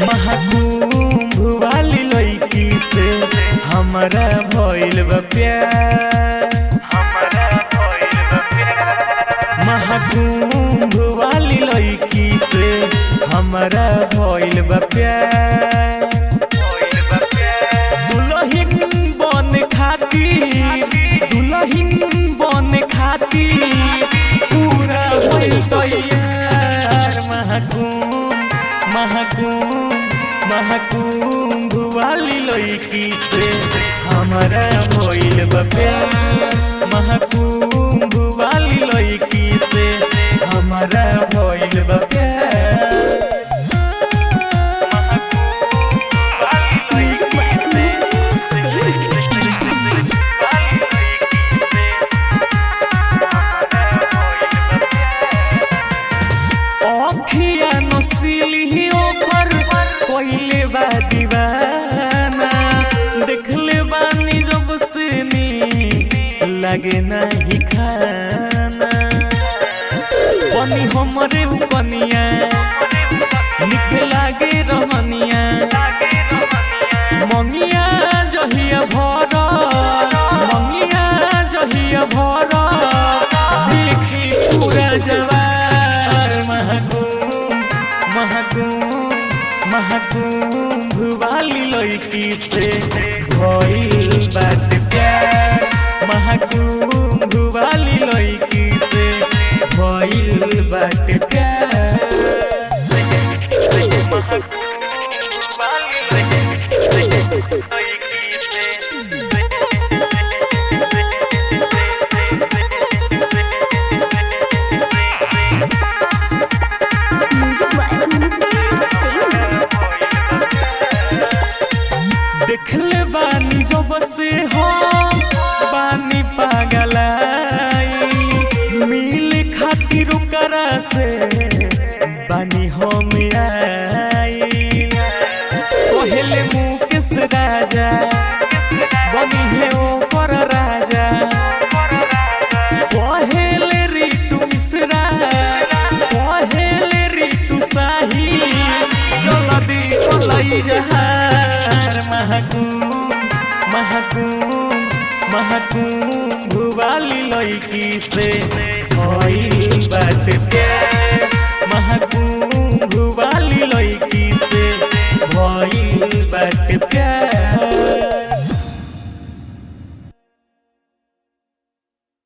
महाकुंभ वाली लड़की से हमारा भइल बा प्यार। महाकुंभ वाली लड़की से हमारा भइल बा प्यार। दुल्हन बन खाती पूरा भइल तैयार। महाकुंभ वाली लड़की से हमारा भइल बा प्यार। महाकुंभ वाली लड़की से हमारा भइल बा प्यार। अखिया नसीली ओपर कोइले बा दीवाना। देखले बानी जब से नी लगे नहीं खाना। बनी हमरे उपनिया निक लागे रहनिया। मंगिया जहिया भर देखी पूरा जवार। महाकुंभ वाली लड़की से भइल बात प्यार। महाकुंभ वाली लड़की से भइल बात प्यार। देखले बानी जब से हो बानी पागलाई। मिल खातिर करा से बानी हम आई। पहले मुकेश राजा बनी है ओकर राजा। पहले ऋतु मिश्रा पहले ऋतु शाही जल्दी चलाई जहार। महाकुंभ वाली लड़की से